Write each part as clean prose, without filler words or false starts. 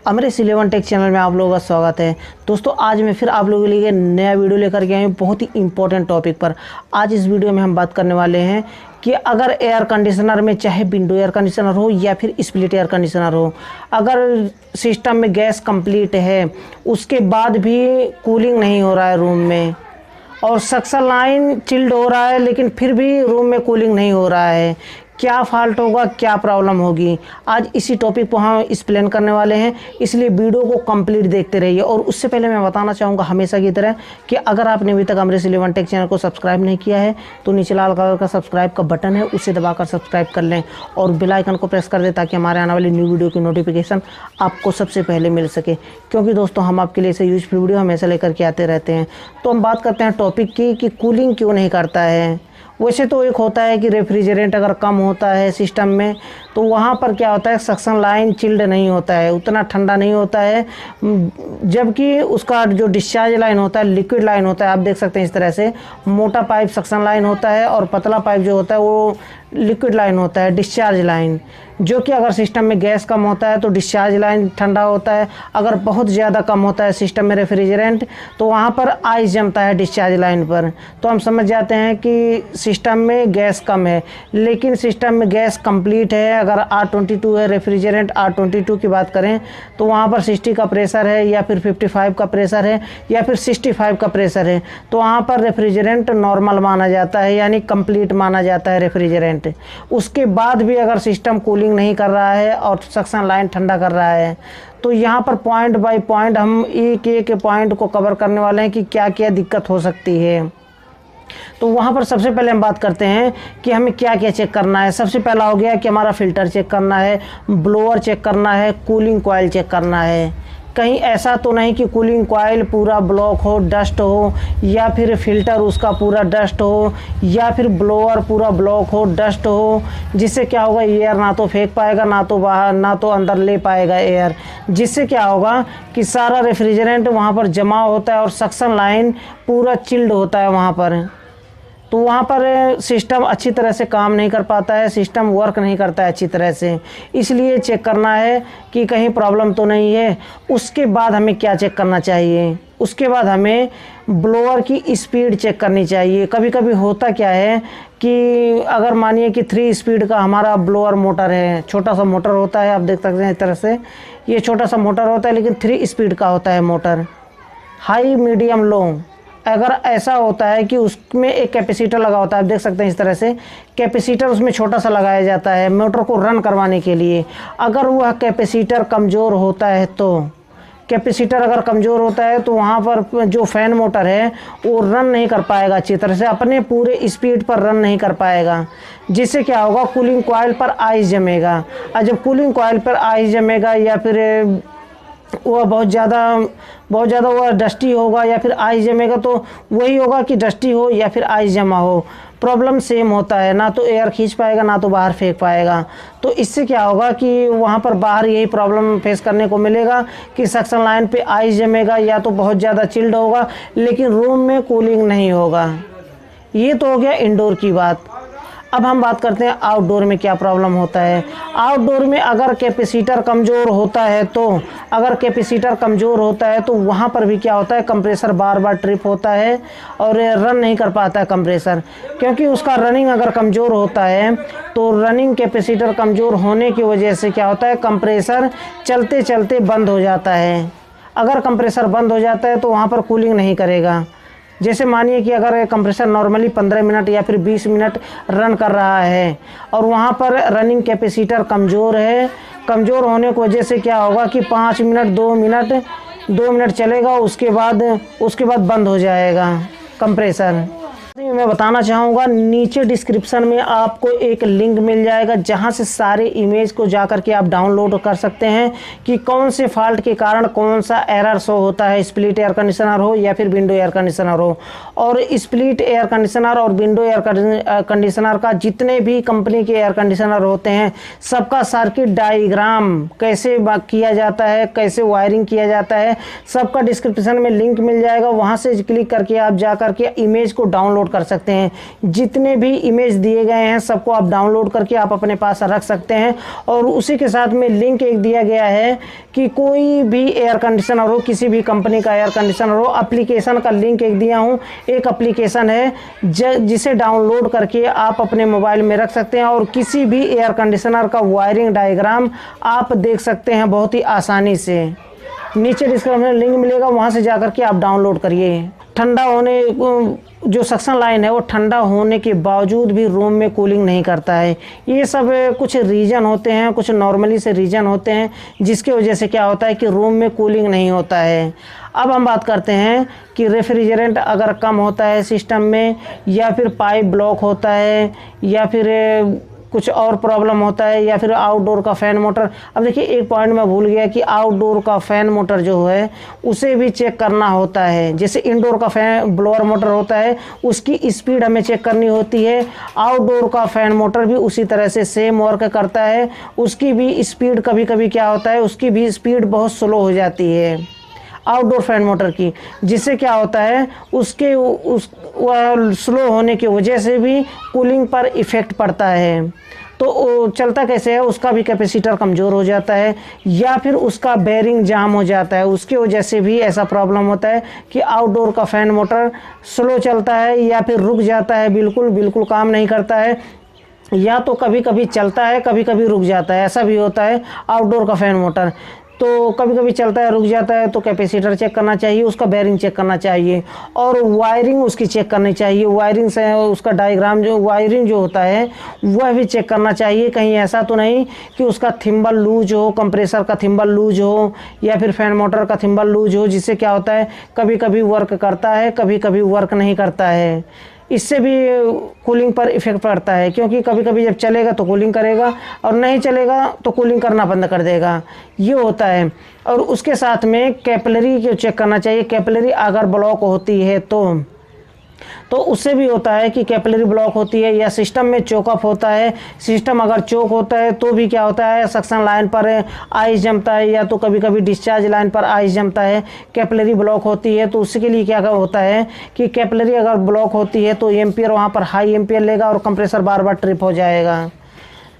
Amrish 11 take channel में आप लोगों का स्वागत है। दोस्तों आज मैं फिर आप लोगों के लिए नया वीडियो लेकर के आया हूँ बहुत ही इंपॉर्टेंट टॉपिक पर। आज इस वीडियो में हम बात करने वाले हैं कि अगर एयर कंडीशनर में चाहे विंडो एयर कंडीशनर हो या फिर स्प्लिट एयर कंडीशनर हो, अगर सिस्टम में गैस कंप्लीट है उसके बाद भी कूलिंग नहीं हो रहा है रूम में और सक्शन लाइन चिल्ड हो रहा है लेकिन फिर भी रूम में कूलिंग नहीं हो रहा है, क्या फ़ॉल्ट होगा, क्या प्रॉब्लम होगी, आज इसी टॉपिक को हम एक्सप्लेन करने वाले हैं। इसलिए वीडियो को कंप्लीट देखते रहिए। और उससे पहले मैं बताना चाहूँगा हमेशा की तरह कि अगर आपने अभी तक अमरीश 11 टेक चैनल को सब्सक्राइब नहीं किया है तो नीचे लाल कलर का सब्सक्राइब का बटन है, उसे दबाकर सब्सक्राइब कर लें और बेल आइकन को प्रेस कर दें ताकि हमारे आने वाली न्यू वीडियो की नोटिफिकेशन आपको सबसे पहले मिल सके, क्योंकि दोस्तों हम आपके लिए ऐसे यूजफुल वीडियो हमेशा लेकर के आते रहते हैं। तो हम बात करते हैं टॉपिक की कि कूलिंग क्यों नहीं करता है। वैसे तो एक होता है कि रेफ्रिजरेंट अगर कम होता है सिस्टम में तो वहाँ पर क्या होता है, सक्शन लाइन चिल्ड नहीं होता है, उतना ठंडा नहीं होता है, जबकि उसका जो डिस्चार्ज लाइन होता है लिक्विड लाइन होता है। आप देख सकते हैं इस तरह से मोटा पाइप सक्शन लाइन होता है और पतला पाइप जो होता है वो लिक्विड लाइन होता है, डिस्चार्ज लाइन, जो कि अगर सिस्टम में गैस कम होता है तो डिस्चार्ज लाइन ठंडा होता है। अगर बहुत ज़्यादा कम होता है सिस्टम में रेफ्रिजरेंट तो वहाँ पर आइस जमता है डिस्चार्ज लाइन पर। तो हम समझ जाते हैं कि सिस्टम में गैस कम है, लेकिन सिस्टम में गैस कंप्लीट है। अगर R22 है रेफ्रिजरेंट, R22 की बात करें तो वहाँ पर 60 का प्रेशर है या फिर 55 का प्रेशर है या फिर 65 का प्रेशर है, तो वहाँ पर रेफ्रिजरेंट नॉर्मल माना जाता है, यानी कंप्लीट माना जाता है रेफ्रिजरेंट। उसके बाद भी अगर सिस्टम कूलिंग नहीं कर रहा है और सक्शन लाइन ठंडा कर रहा है तो यहाँ पर पॉइंट बाय पॉइंट हम एक एक पॉइंट को कवर करने वाले हैं कि क्या क्या दिक्कत हो सकती है। तो वहाँ पर सबसे पहले हम बात करते हैं कि हमें क्या क्या चेक करना है। सबसे पहला हो गया कि हमारा फ़िल्टर चेक करना है, ब्लोअर चेक करना है, कूलिंग कॉइल चेक करना है। कहीं ऐसा तो नहीं कि कूलिंग कॉइल पूरा ब्लॉक हो, डस्ट हो, या फिर फ़िल्टर उसका पूरा डस्ट हो, या फिर ब्लोअर पूरा ब्लॉक हो, डस्ट हो, जिससे क्या होगा एयर ना तो फेंक पाएगा, ना तो बाहर, ना तो अंदर ले पाएगा एयर, जिससे क्या होगा कि सारा रेफ्रिजरेंट वहाँ पर जमा होता है और सक्शन लाइन पूरा चिल्ड होता है वहाँ पर। तो वहाँ पर सिस्टम अच्छी तरह से काम नहीं कर पाता है, सिस्टम वर्क नहीं करता है अच्छी तरह से। इसलिए चेक करना है कि कहीं प्रॉब्लम तो नहीं है। उसके बाद हमें क्या चेक करना चाहिए, उसके बाद हमें ब्लोअर की स्पीड चेक करनी चाहिए। कभी कभी होता क्या है कि अगर मानिए कि 3 स्पीड का हमारा ब्लोअर मोटर है, छोटा सा मोटर होता है, आप देख सकते हैं इस तरह से, ये छोटा सा मोटर होता है लेकिन 3 स्पीड का होता है मोटर, हाई मीडियम लो। अगर ऐसा होता है कि उसमें एक कैपेसिटर लगा होता है, आप देख सकते हैं इस तरह से कैपेसिटर उसमें छोटा सा लगाया जाता है मोटर को रन करवाने के लिए। अगर वह कैपेसिटर कमज़ोर होता है तो कैपेसिटर अगर कमज़ोर होता है तो वहाँ पर जो फ़ैन मोटर है वो रन नहीं कर पाएगा अच्छी तरह से, अपने पूरे स्पीड पर रन नहीं कर पाएगा, जिससे क्या होगा कूलिंग कॉइल पर आइस जमेगा। और जब कूलिंग कॉइल पर आइस जमेगा या फिर वह बहुत ज़्यादा वह डस्टी होगा या फिर आइस जमेगा, तो वही होगा कि डस्टी हो या फिर आइस जमा हो, प्रॉब्लम सेम होता है, ना तो एयर खींच पाएगा ना तो बाहर फेंक पाएगा। तो इससे क्या होगा कि वहाँ पर बाहर यही प्रॉब्लम फेस करने को मिलेगा कि सक्शन लाइन पे आइस जमेगा या तो बहुत ज़्यादा चिल्ड होगा लेकिन रूम में कूलिंग नहीं होगा। ये तो हो गया इंडोर की बात। अब हम बात करते हैं आउटडोर में क्या प्रॉब्लम होता है। आउटडोर में अगर कैपेसिटर कमज़ोर होता है तो वहाँ पर भी क्या होता है, कंप्रेसर बार बार ट्रिप होता है और रन नहीं कर पाता है कंप्रेसर, क्योंकि उसका रनिंग अगर कमज़ोर होता है तो रनिंग कैपेसिटर कमज़ोर होने की वजह से क्या होता है, कंप्रेसर चलते चलते बंद हो जाता है। अगर कंप्रेसर बंद हो जाता है तो वहाँ पर कूलिंग नहीं करेगा। जैसे मानिए कि अगर कंप्रेसर नॉर्मली 15 मिनट या फिर 20 मिनट रन कर रहा है और वहाँ पर रनिंग कैपेसिटर कमज़ोर है, कमज़ोर होने की वजह से क्या होगा कि 5 मिनट 2 मिनट चलेगा, उसके बाद बंद हो जाएगा कंप्रेसर। मैं बताना चाहूँगा नीचे डिस्क्रिप्शन में आपको एक लिंक मिल जाएगा जहाँ से सारे इमेज को जा कर के आप डाउनलोड कर सकते हैं कि कौन से फॉल्ट के कारण कौन सा एरर शो होता है, स्प्लिट एयर कंडीशनर हो या फिर विंडो एयर कंडीशनर हो। और स्प्लिट एयर कंडीशनर और विंडो एयर कंडीशनर का जितने भी कंपनी के एयर कंडीशनर होते हैं सबका सर्किट डायग्राम कैसे किया जाता है, कैसे वायरिंग किया जाता है, सबका डिस्क्रिप्शन में लिंक मिल जाएगा। वहाँ से क्लिक करके आप जा करके इमेज को डाउनलोड डाउनलोड कर सकते हैं। जितने भी इमेज दिए गए हैं सबको आप डाउनलोड करके आप अपने पास रख सकते हैं। और उसी के साथ में लिंक एक दिया गया है कि कोई भी एयर कंडीशनर हो, किसी भी कंपनी का एयर कंडीशनर हो, एप्लीकेशन का लिंक एक दिया हूँ। एक एप्लीकेशन है जिसे डाउनलोड करके आप अपने मोबाइल में रख सकते हैं और किसी भी एयर कंडीशनर का वायरिंग डायग्राम आप देख सकते हैं बहुत ही आसानी से। नीचे डिस्क्रिप्शन में लिंक मिलेगा, वहाँ से जाकर के आप डाउनलोड करिए। ठंडा होने जो सक्शन लाइन है वो ठंडा होने के बावजूद भी रूम में कूलिंग नहीं करता है। ये सब कुछ रीज़न होते हैं, कुछ नॉर्मली से रीज़न होते हैं जिसकी वजह से क्या होता है कि रूम में कूलिंग नहीं होता है। अब हम बात करते हैं कि रेफ्रिजरेंट अगर कम होता है सिस्टम में, या फिर पाइप ब्लॉक होता है, या फिर कुछ और प्रॉब्लम होता है, या फिर आउटडोर का फ़ैन मोटर। अब देखिए एक पॉइंट मैं भूल गया कि आउटडोर का फ़ैन मोटर जो है उसे भी चेक करना होता है। जैसे इंडोर का फैन ब्लोअर मोटर होता है उसकी स्पीड हमें चेक करनी होती है, आउटडोर का फ़ैन मोटर भी उसी तरह से सेम वर्क करता है। उसकी भी स्पीड कभी कभी क्या होता है, उसकी भी स्पीड बहुत स्लो हो जाती है आउटडोर फैन मोटर की, जिससे क्या होता है उसके स्लो होने की वजह से भी कूलिंग पर इफ़ेक्ट पड़ता है। तो चलता कैसे है, उसका भी कैपेसिटर कमज़ोर हो जाता है, या फिर उसका बेरिंग जाम हो जाता है। उसकी वजह से भी ऐसा प्रॉब्लम होता है कि आउटडोर का फ़ैन मोटर स्लो चलता है, या फिर रुक जाता है, बिल्कुल काम नहीं करता है, या तो कभी कभी चलता है कभी कभी रुक जाता है। ऐसा भी होता है आउटडोर का फ़ैन मोटर, तो कभी कभी चलता है रुक जाता है। तो कैपेसिटर चेक करना चाहिए, उसका बेरिंग चेक करना चाहिए, और वायरिंग उसकी चेक करनी चाहिए। वायरिंग से उसका डायग्राम जो वायरिंग जो होता है वह भी चेक करना चाहिए। कहीं ऐसा तो नहीं कि उसका थिम्बल लूज हो, कंप्रेसर का थिम्बल लूज हो, या फिर फैन मोटर का थिम्बल लूज हो, जिससे क्या होता है कभी कभी वर्क करता है कभी कभी वर्क नहीं करता है। इससे भी कूलिंग पर इफ़ेक्ट पड़ता है, क्योंकि कभी कभी जब चलेगा तो कूलिंग करेगा और नहीं चलेगा तो कूलिंग करना बंद कर देगा, ये होता है। और उसके साथ में कैपिलरी को चेक करना चाहिए। कैपिलरी अगर ब्लॉक होती है तो उससे भी होता है कि कैपिलरी ब्लॉक होती है, या सिस्टम में चोकअप होता है। सिस्टम अगर चोक होता है तो भी क्या होता है, सक्शन लाइन पर आइस जमता है, या तो कभी कभी डिस्चार्ज लाइन पर आइस जमता है। कैपिलरी ब्लॉक होती है तो उसके लिए क्या होता है कि कैपिलरी अगर ब्लॉक होती है तो एम्पियर वहाँ पर हाई एम्पियर लेगा और कंप्रेसर बार बार ट्रिप हो जाएगा।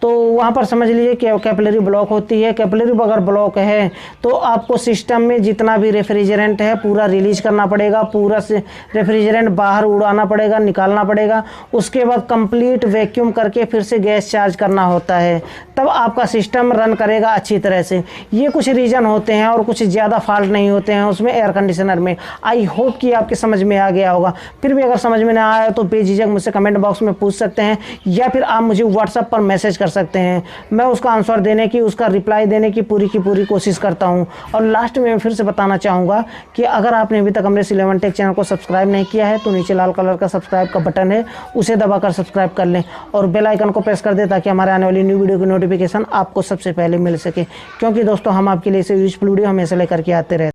तो वहाँ पर समझ लीजिए कि कैपिलरी ब्लॉक होती है। कैपिलरी अगर ब्लॉक है तो आपको सिस्टम में जितना भी रेफ्रिजरेंट है पूरा रिलीज करना पड़ेगा, पूरा से रेफ्रिजरेंट बाहर उड़ाना पड़ेगा, निकालना पड़ेगा। उसके बाद कंप्लीट वैक्यूम करके फिर से गैस चार्ज करना होता है, तब आपका सिस्टम रन करेगा अच्छी तरह से। ये कुछ रीज़न होते हैं और कुछ ज़्यादा फॉल्ट नहीं होते हैं उसमें एयर कंडीशनर में। आई होप कि आपके समझ में आ गया होगा। फिर भी अगर समझ में ना आया तो बेझिझक मुझसे कमेंट बॉक्स में पूछ सकते हैं, या फिर आप मुझे व्हाट्सएप पर मैसेज कर सकते हैं। मैं उसका आंसर देने की, उसका रिप्लाई देने की पूरी कोशिश करता हूं। और लास्ट में मैं फिर से बताना चाहूँगा कि अगर आपने अभी तक हमरे 11 टेक चैनल को सब्सक्राइब नहीं किया है तो नीचे लाल कलर का सब्सक्राइब का बटन है, उसे दबाकर सब्सक्राइब कर लें और बेल आइकन को प्रेस कर दें ताकि हमारे आने वाली न्यू वीडियो की नोटिफिकेशन आपको सबसे पहले मिल सके। क्योंकि दोस्तों हम आपके लिए इसे यूजफुल वीडियो हमेशा लेकर के आते रहते हैं।